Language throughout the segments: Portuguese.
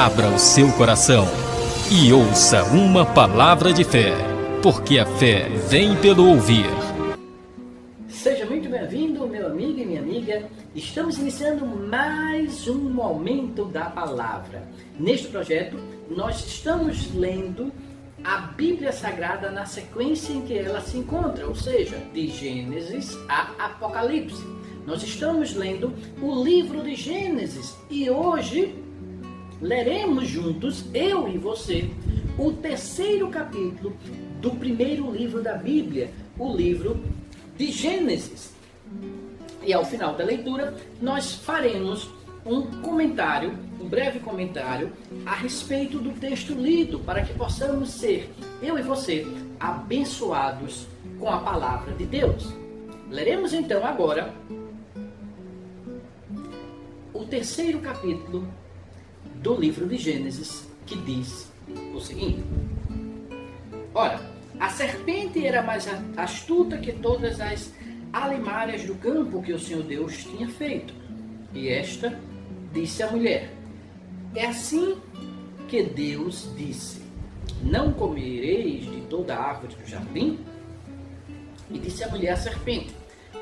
Abra o seu coração e ouça uma palavra de fé, porque a fé vem pelo ouvir. Seja muito bem-vindo, meu amigo e minha amiga. Estamos iniciando mais um momento da palavra. Neste projeto, nós estamos lendo a Bíblia Sagrada na sequência em que ela se encontra, ou seja, de Gênesis a Apocalipse. Nós estamos lendo o livro de Gênesis e hoje leremos juntos, eu e você, o terceiro capítulo do primeiro livro da Bíblia, o livro de Gênesis. E ao final da leitura, nós faremos um comentário, um breve comentário a respeito do texto lido, para que possamos ser, eu e você, abençoados com a palavra de Deus. Leremos então agora o terceiro capítulo do livro de Gênesis, que diz o seguinte: Ora, a serpente era mais astuta que todas as alimárias do campo que o Senhor Deus tinha feito. E esta disse à mulher: É assim que Deus disse: Não comereis de toda a árvore do jardim? E disse a mulher à serpente: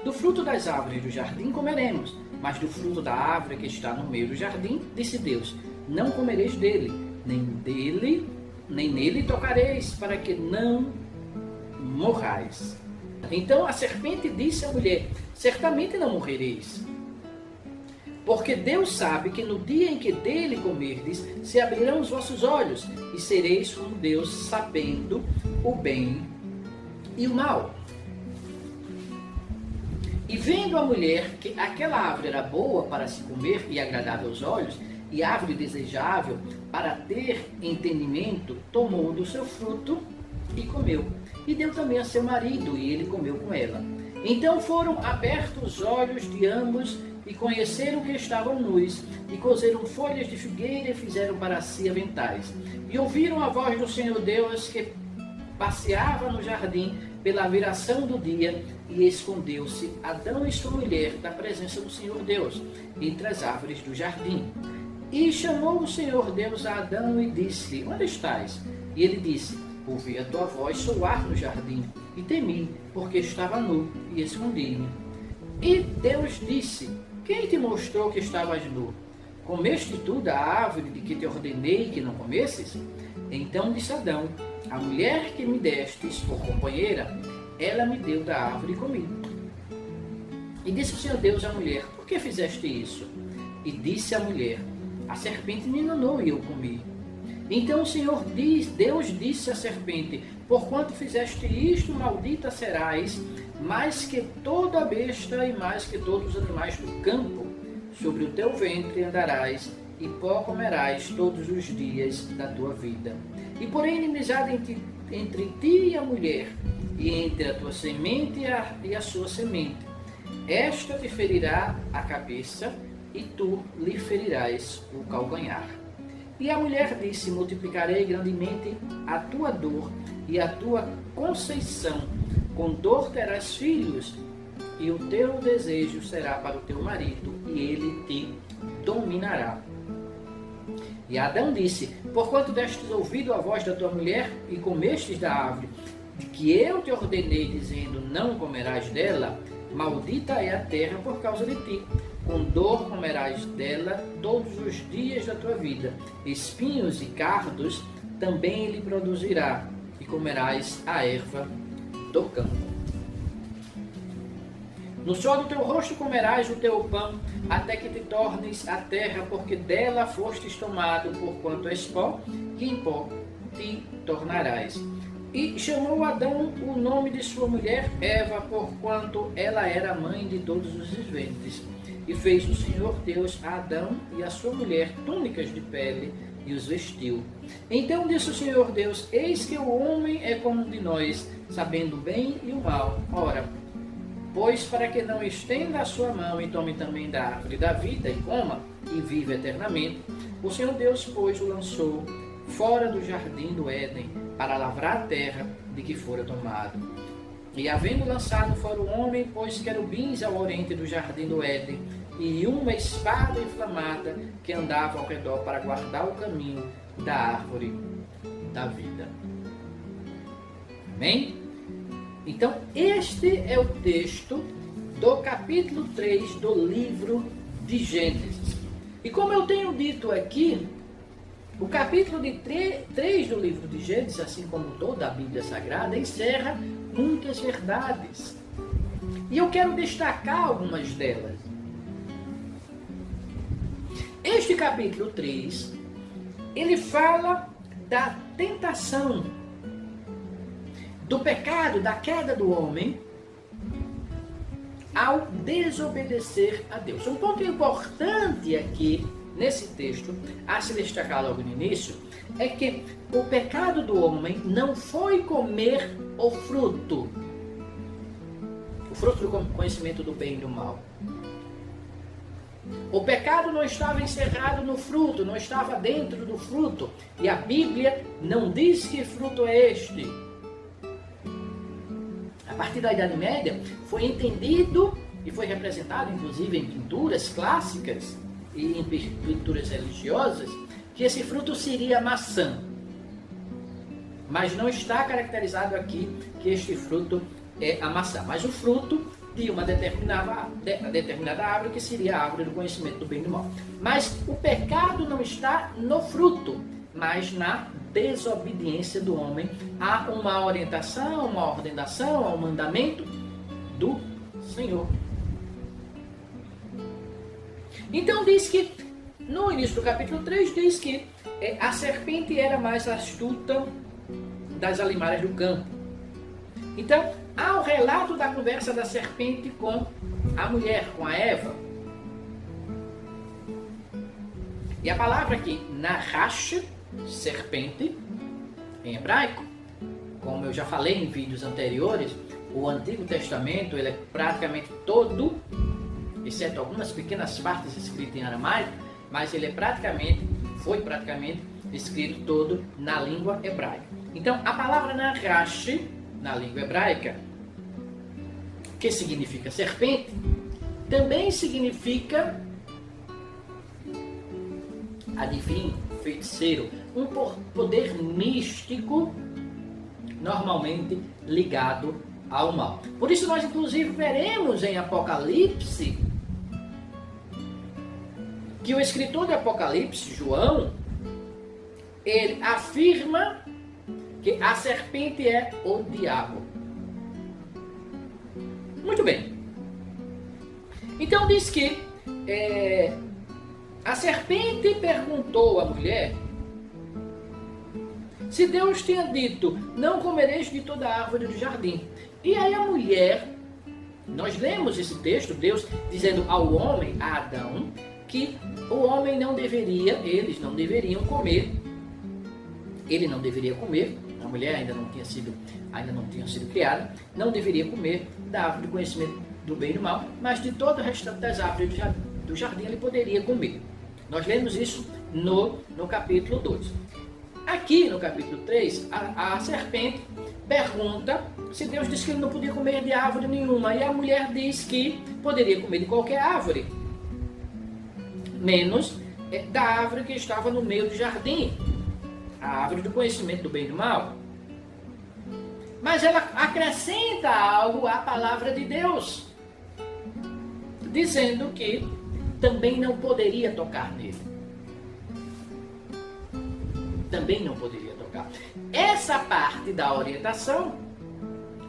Do fruto das árvores do jardim comeremos, mas do fruto da árvore que está no meio do jardim, disse Deus: Não comereis dele, nem nele tocareis, para que não morrais. Então a serpente disse à mulher: Certamente não morrereis, porque Deus sabe que no dia em que dele comerdes, se abrirão os vossos olhos, e sereis como Deus, sabendo o bem e o mal. E vendo a mulher que aquela árvore era boa para se comer e agradável aos olhos, e árvore desejável para ter entendimento, tomou do seu fruto e comeu. E deu também a seu marido, e ele comeu com ela. Então foram abertos os olhos de ambos, e conheceram que estavam nus, e cozeram folhas de figueira, e fizeram para si aventais. E ouviram a voz do Senhor Deus, que passeava no jardim pela viração do dia, e escondeu-se Adão e sua mulher da presença do Senhor Deus, entre as árvores do jardim. E chamou o Senhor Deus a Adão e disse-lhe: Onde estás? E ele disse: Ouvi a tua voz soar no jardim, e temi, porque estava nu, e escondi-me. E Deus disse: Quem te mostrou que estavas nu? Comeste tu da árvore de que te ordenei que não comesses? Então disse Adão: A mulher que me destes por companheira, ela me deu da árvore e comi. E disse o Senhor Deus à mulher: Por que fizeste isso? E disse a mulher: A serpente me enganou e eu comi. Então o Senhor Deus disse à serpente: Porquanto fizeste isto, maldita serás, mais que toda besta e mais que todos os animais do campo. Sobre o teu ventre andarás, e pó comerás todos os dias da tua vida. E porém inimizade entre ti e a mulher, e entre a tua semente e a sua semente. Esta te ferirá a cabeça, e tu lhe ferirás o calcanhar. E a mulher disse: Multiplicarei grandemente a tua dor e a tua conceição. Com dor terás filhos, e o teu desejo será para o teu marido, e ele te dominará. E Adão disse: Porquanto destes ouvido a voz da tua mulher, e comestes da árvore, de que eu te ordenei, dizendo: Não comerás dela, maldita é a terra por causa de ti. Com dor comerás dela todos os dias da tua vida. Espinhos e cardos também ele produzirá, e comerás a erva do campo. No suor do teu rosto comerás o teu pão, até que te tornes a terra, porque dela fostes tomado, porquanto és pó, e em pó te tornarás. E chamou Adão o nome de sua mulher Eva, porquanto ela era a mãe de todos os viventes. E fez o Senhor Deus a Adão e a sua mulher túnicas de pele, e os vestiu. Então disse o Senhor Deus: Eis que o homem é como um de nós, sabendo o bem e o mal. Ora, pois para que não estenda a sua mão e tome também da árvore da vida, e coma, e viva eternamente, o Senhor Deus, pois, o lançou fora do jardim do Éden, para lavrar a terra de que fora tomado. E havendo lançado fora o homem, pôs querubins ao oriente do jardim do Éden, e uma espada inflamada que andava ao redor para guardar o caminho da árvore da vida. Amém? Então, este é o texto do capítulo 3 do livro de Gênesis. E como eu tenho dito aqui, o capítulo 3 do livro de Gênesis, assim como toda a Bíblia Sagrada, encerra muitas verdades. E eu quero destacar algumas delas. Este capítulo 3, ele fala da tentação, do pecado, da queda do homem, ao desobedecer a Deus. Um ponto importante aqui, nesse texto, a se destacar logo no início, é que o pecado do homem não foi comer o fruto do conhecimento do bem e do mal. O pecado não estava encerrado no fruto, não estava dentro do fruto. E a Bíblia não diz que fruto é este. A partir da Idade Média, foi entendido e foi representado, inclusive, em pinturas clássicas e em pinturas religiosas, que esse fruto seria a maçã. Mas não está caracterizado aqui que este fruto é a maçã, mas o fruto de uma determinada árvore, que seria a árvore do conhecimento do bem e do mal. Mas o pecado não está no fruto, mas na desobediência do homem a uma orientação, uma ordenação, a um mandamento do Senhor. Então diz que, no início do capítulo 3, diz que a serpente era mais astuta das alimárias do campo. Então, há o relato da conversa da serpente com a mulher, com a Eva. E a palavra aqui, nahash, serpente, em hebraico, como eu já falei em vídeos anteriores, o Antigo Testamento ele é praticamente todo, exceto algumas pequenas partes escritas em aramaico, mas ele foi praticamente escrito todo na língua hebraica. Então, a palavra nahash, na língua hebraica, que significa serpente, também significa adivinho, feiticeiro, um poder místico, normalmente ligado ao mal. Por isso nós inclusive veremos em Apocalipse que o escritor de Apocalipse, João, ele afirma que a serpente é o diabo. Muito bem. Então diz que a serpente perguntou à mulher se Deus tinha dito, não comereis de toda a árvore do jardim. E aí a mulher, nós lemos esse texto, Deus dizendo ao homem, a Adão, que o homem não deveria, eles não deveriam comer, ele não deveria comer, a mulher ainda não tinha sido criada, não deveria comer da árvore do conhecimento do bem e do mal, mas de todo o restante das árvores do jardim ele poderia comer. Nós lemos isso no capítulo 2. Aqui no capítulo 3, a serpente pergunta se Deus disse que ele não podia comer de árvore nenhuma, e a mulher diz que poderia comer de qualquer árvore, menos da árvore que estava no meio do jardim, a árvore do conhecimento do bem e do mal. Mas ela acrescenta algo à palavra de Deus, dizendo que também não poderia tocar nele. Também não poderia tocar. Essa parte da orientação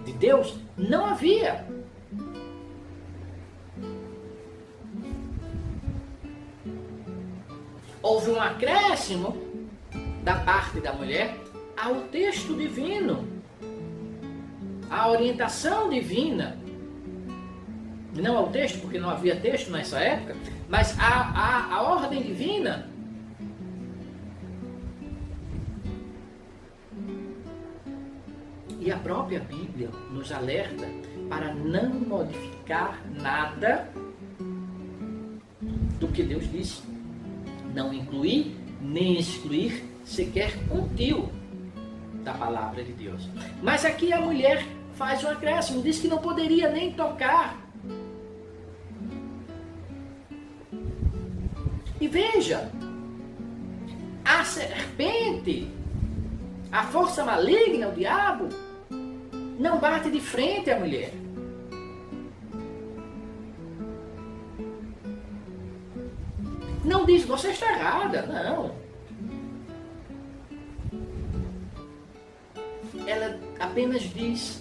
de Deus não havia. Houve um acréscimo da parte da mulher ao texto divino, à orientação divina. Não ao texto, porque não havia texto nessa época, mas a ordem divina. E a própria Bíblia nos alerta para não modificar nada do que Deus disse. Não incluir nem excluir sequer um tio da palavra de Deus. Mas aqui a mulher faz um acréscimo, diz que não poderia nem tocar. E veja, a serpente, a força maligna, o diabo, não bate de frente à mulher. Não diz, você está errada, não. Ela apenas diz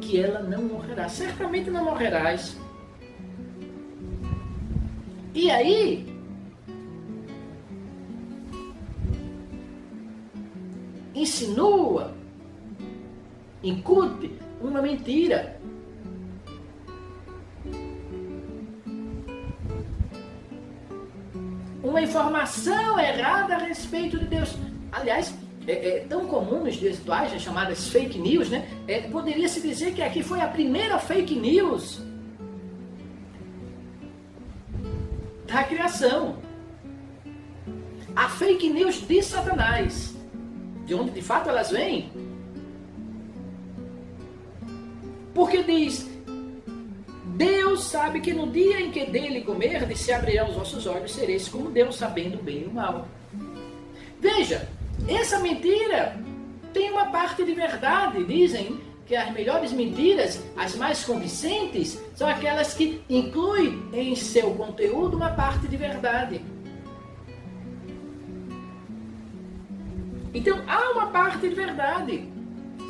que ela não morrerá. Certamente não morrerás. E aí, insinua, incute uma mentira. Uma informação errada a respeito de Deus. Aliás, é tão comum nos dias atuais, as chamadas fake news, né? Poderia-se dizer que aqui foi a primeira fake news da criação. A fake news de Satanás. De onde de fato elas vêm? Porque diz, Deus sabe que no dia em que dele comerdes, se abrirão os vossos olhos, sereis como Deus, sabendo o bem e o mal. Veja, essa mentira tem uma parte de verdade. Dizem que as melhores mentiras, as mais convincentes, são aquelas que incluem em seu conteúdo uma parte de verdade. Então, há uma parte de verdade.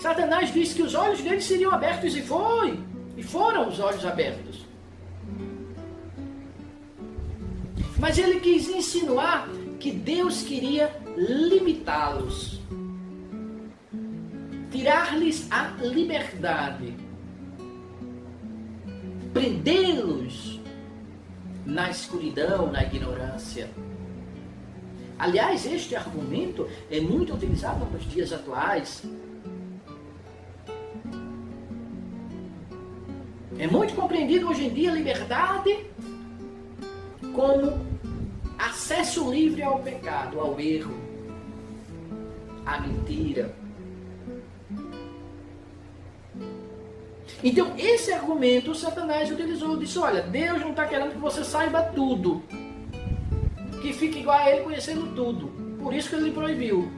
Satanás disse que os olhos dele seriam abertos e foi. E foram os olhos abertos. Mas ele quis insinuar que Deus queria limitá-los. Tirar-lhes a liberdade. Prendê-los na escuridão, na ignorância. Aliás, este argumento é muito utilizado nos dias atuais. É muito compreendido hoje em dia a liberdade como acesso livre ao pecado, ao erro, à mentira. Então, esse argumento o Satanás utilizou. Disse, olha, Deus não está querendo que você saiba tudo. Que fique igual a ele conhecendo tudo. Por isso que ele proibiu.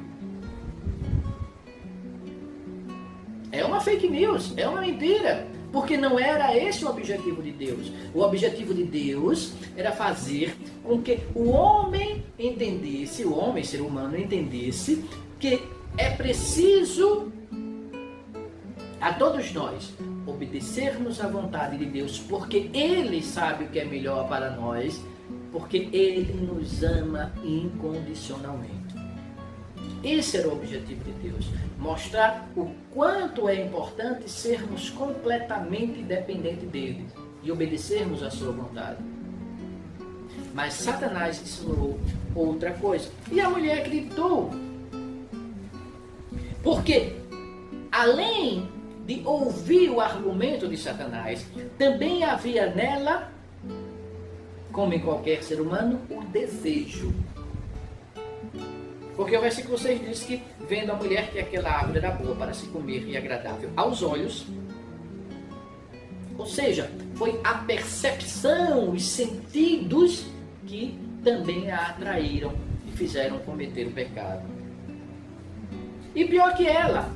É uma fake news, é uma mentira. Porque não era esse o objetivo de Deus. O objetivo de Deus era fazer com que o homem entendesse, o homem, ser humano, entendesse que é preciso a todos nós obedecermos à vontade de Deus, porque Ele sabe o que é melhor para nós, porque Ele nos ama incondicionalmente. Esse era o objetivo de Deus, mostrar o quanto é importante sermos completamente dependentes dele e obedecermos à sua vontade. Mas Satanás ensinou outra coisa, e a mulher acreditou, porque além de ouvir o argumento de Satanás, também havia nela, como em qualquer ser humano, o desejo. Porque o versículo 6 diz que, vendo a mulher que aquela árvore era boa para se comer e agradável aos olhos, ou seja, foi a percepção, os sentidos que também a atraíram e fizeram cometer o pecado. E pior que ela,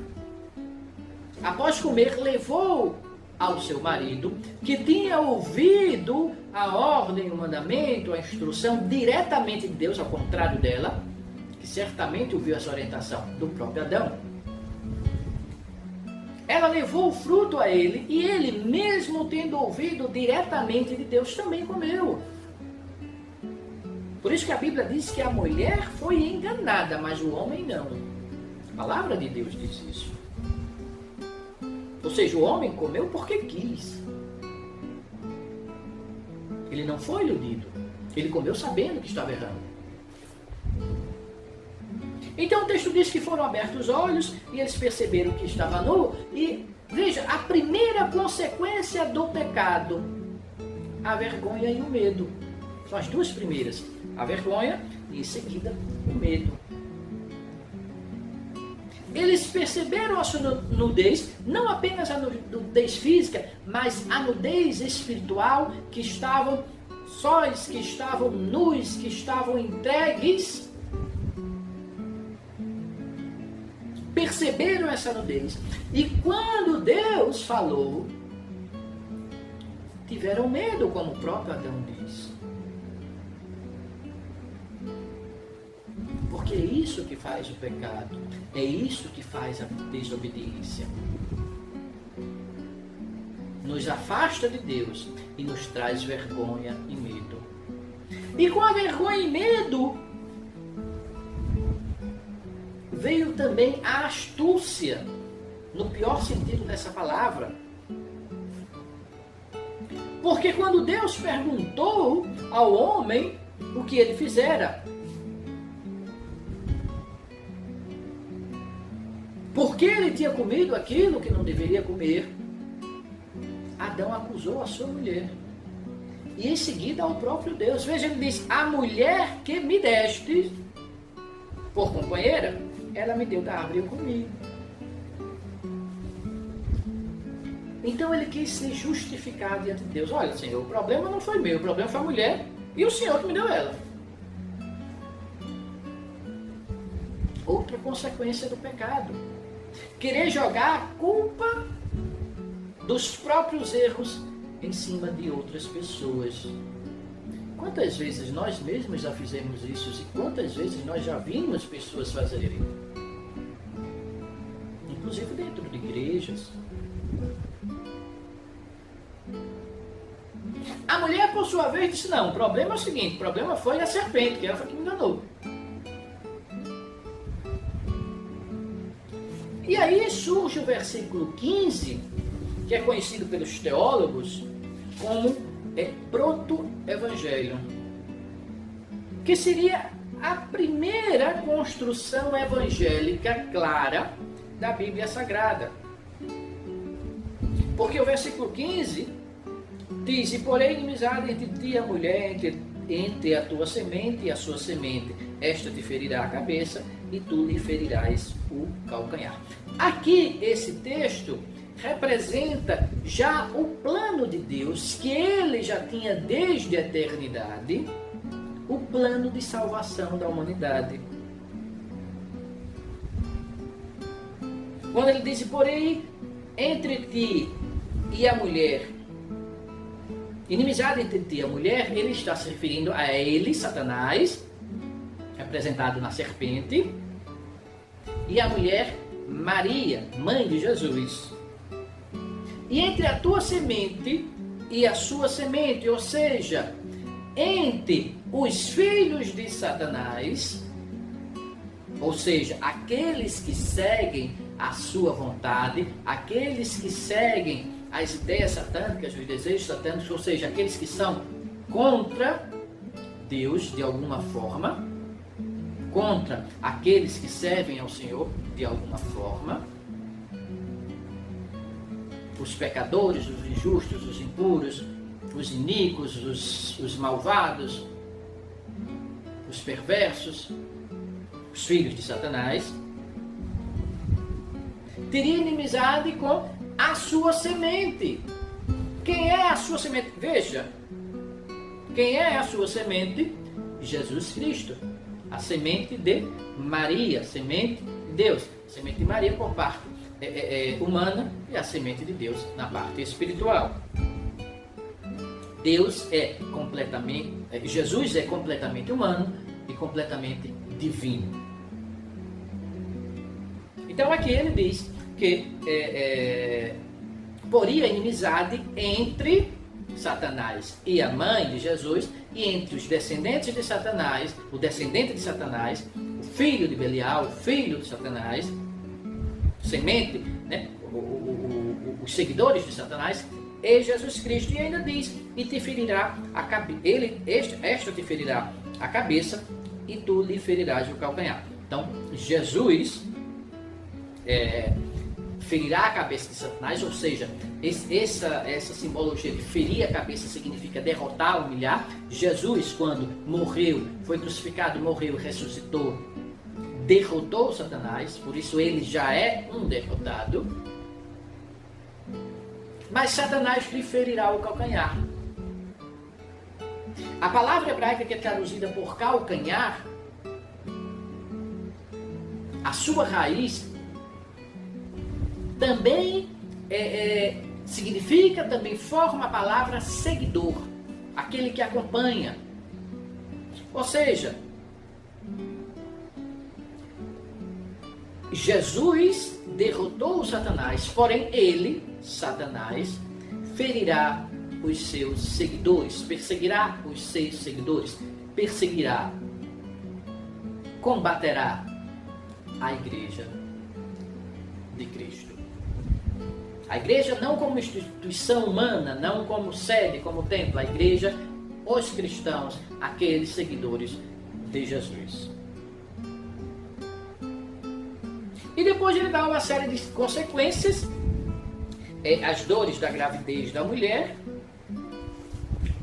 após comer, levou ao seu marido, que tinha ouvido a ordem, o mandamento, a instrução diretamente de Deus, ao contrário dela, que certamente ouviu essa orientação do próprio Adão. Ela levou o fruto a ele, e ele, mesmo tendo ouvido diretamente de Deus, também comeu. Por isso que a Bíblia diz que a mulher foi enganada, mas o homem não. A palavra de Deus diz isso. Ou seja, o homem comeu porque quis. Ele não foi iludido. Ele comeu sabendo que estava errando. Então o texto diz que foram abertos os olhos e eles perceberam que estava nu. E veja, a primeira consequência do pecado, a vergonha e o medo. São as duas primeiras. A vergonha e em seguida o medo. eles perceberam a sua nudez, não apenas a nudez física, mas a nudez espiritual, que estavam sós, que estavam nus, que estavam entregues. Perceberam essa nudez. E quando Deus falou, tiveram medo, como o próprio Adão diz. Porque é isso que faz o pecado. É isso que faz a desobediência. Nos afasta de Deus e nos traz vergonha e medo. E com a vergonha e medo veio também a astúcia, no pior sentido dessa palavra. Porque quando Deus perguntou ao homem o que ele fizera, porque ele tinha comido aquilo que não deveria comer, Adão acusou a sua mulher. E em seguida ao próprio Deus. Veja, ele diz: a mulher que me deste por companheira, ela me deu da árvore e eu comi. Então ele quis se justificar diante de Deus. Olha, Senhor, o problema não foi meu, o problema foi a mulher e o Senhor que me deu ela. Outra consequência do pecado. Querer jogar a culpa dos próprios erros em cima de outras pessoas. Quantas vezes nós mesmos já fizemos isso e quantas vezes nós já vimos pessoas fazerem? Inclusive dentro de igrejas. A mulher, por sua vez, disse: não, o problema é o seguinte, o problema foi a serpente, que ela foi que me enganou. E aí surge o versículo 15, que é conhecido pelos teólogos como proto-evangelho, que seria a primeira construção evangélica clara da Bíblia Sagrada. Porque o versículo 15 diz: e porém inimizade entre ti e a mulher, entre a tua semente e a sua semente, esta te ferirá a cabeça e tu lhe ferirás o calcanhar. Aqui esse texto representa já o plano de Deus, que ele já tinha desde a eternidade, o plano de salvação da humanidade. Quando ele diz: porém entre ti e a mulher, inimizade entre ti e a mulher, ele está se referindo a ele, Satanás, representado na serpente, e a mulher, Maria, mãe de Jesus. E entre a tua semente e a sua semente, ou seja, entre os filhos de Satanás, ou seja, aqueles que seguem a sua vontade, aqueles que seguem as ideias satânicas, os desejos satânicos, ou seja, aqueles que são contra Deus de alguma forma, contra aqueles que servem ao Senhor de alguma forma, os pecadores, os injustos, os impuros, os iníquos, os malvados, os perversos, os filhos de Satanás, teria inimizade com a sua semente. Quem é a sua semente? Veja, quem é a sua semente? Jesus Cristo, a semente de Maria, semente de Deus, semente de Maria por parte humana e a semente de Deus na parte espiritual. Jesus é completamente humano e completamente divino. Então aqui ele diz que poria inimizade entre Satanás e a mãe de Jesus, e entre os descendentes de Satanás, o descendente de Satanás, o filho de Belial, o filho de Satanás, semente, né? Os seguidores de Satanás, e Jesus Cristo. E ainda diz: e te ferirá a cabeça, esta te ferirá a cabeça e tu lhe ferirás o calcanhar. Então Jesus ferirá a cabeça de Satanás, ou seja, essa simbologia de ferir a cabeça significa derrotar, humilhar. Jesus, quando morreu, foi crucificado, morreu, ressuscitou, derrotou Satanás, por isso ele já é um derrotado. Mas Satanás lhe ferirá o calcanhar. A palavra hebraica que é traduzida por calcanhar, a sua raiz também significa, também forma a palavra seguidor, aquele que acompanha. Ou seja, Jesus derrotou Satanás, porém ele, Satanás, ferirá os seus seguidores, perseguirá os seus seguidores, perseguirá, combaterá a igreja de Cristo. A igreja não como instituição humana, não como sede, como templo, a igreja, os cristãos, aqueles seguidores de Jesus. E depois ele dá uma série de consequências, as dores da gravidez da mulher,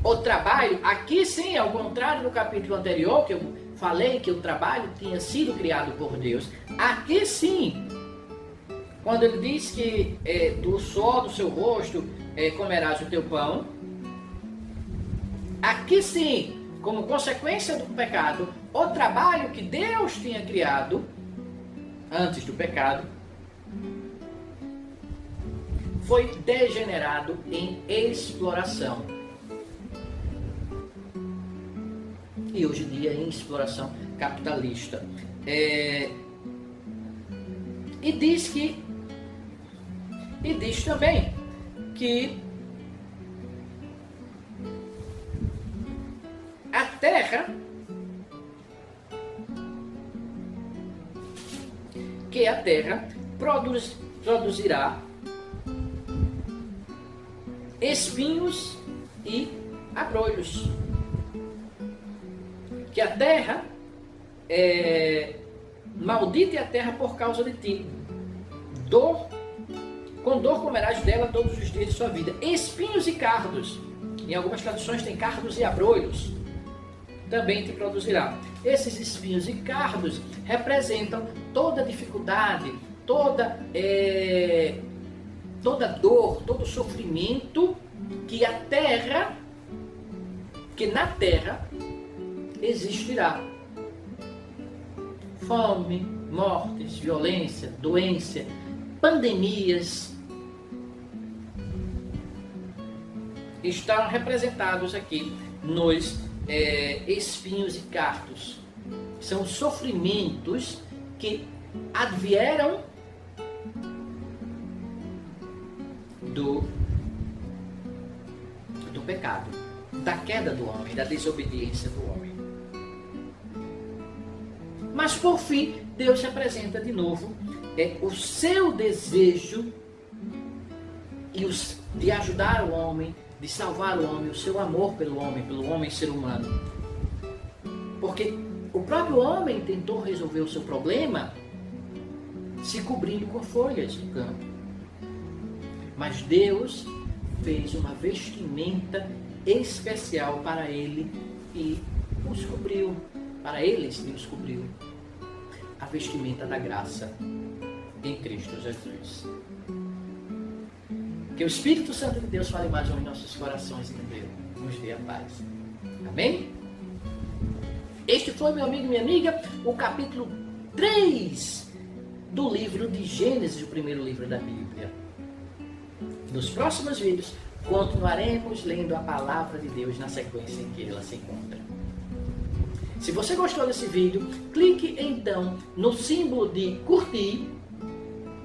o trabalho, aqui sim, ao contrário do capítulo anterior, que eu falei que o trabalho tinha sido criado por Deus, aqui sim, quando ele diz que do suor do seu rosto comerás o teu pão, aqui sim, como consequência do pecado, o trabalho que Deus tinha criado antes do pecado foi degenerado em exploração. E hoje em dia em exploração capitalista. E diz também que a terra produzirá espinhos e abrolhos. Que a terra maldita é a terra por causa de ti. Com dor comerás dela todos os dias de sua vida. Espinhos e cardos. Em algumas traduções tem cardos e abrolhos. Também te produzirá. Esses espinhos e cardos representam toda dificuldade, toda dor, todo sofrimento que na terra existirá. Fome, mortes, violência, doença, pandemias estão representados aqui nos espinhos e cardos. São sofrimentos que advieram do pecado, da queda do homem, da desobediência do homem. Mas por fim, Deus se apresenta de novo o seu desejo de ajudar o homem, de salvar o homem, o seu amor pelo homem ser humano. Porque o próprio homem tentou resolver o seu problema se cobrindo com folhas do campo. Mas Deus fez uma vestimenta especial para ele e os cobriu. Para eles, Deus cobriu a vestimenta da graça em Cristo Jesus. Que o Espírito Santo de Deus fale mais em nossos corações e nos dê a paz. Amém? Este foi, meu amigo e minha amiga, o capítulo 3 do livro de Gênesis, o primeiro livro da Bíblia. Nos próximos vídeos, continuaremos lendo a palavra de Deus na sequência em que ela se encontra. Se você gostou desse vídeo, clique então no símbolo de curtir,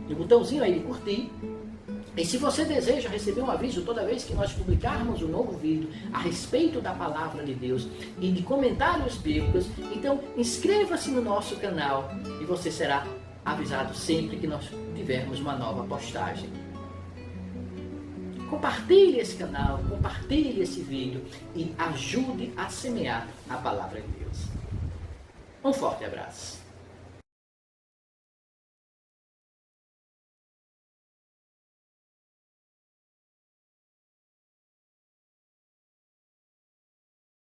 no botãozinho aí de curtir. E se você deseja receber um aviso toda vez que nós publicarmos um novo vídeo a respeito da palavra de Deus e de comentários bíblicos, então inscreva-se no nosso canal e você será avisado sempre que nós tivermos uma nova postagem. Compartilhe esse canal, compartilhe esse vídeo e ajude a semear a palavra de Deus. Um forte abraço.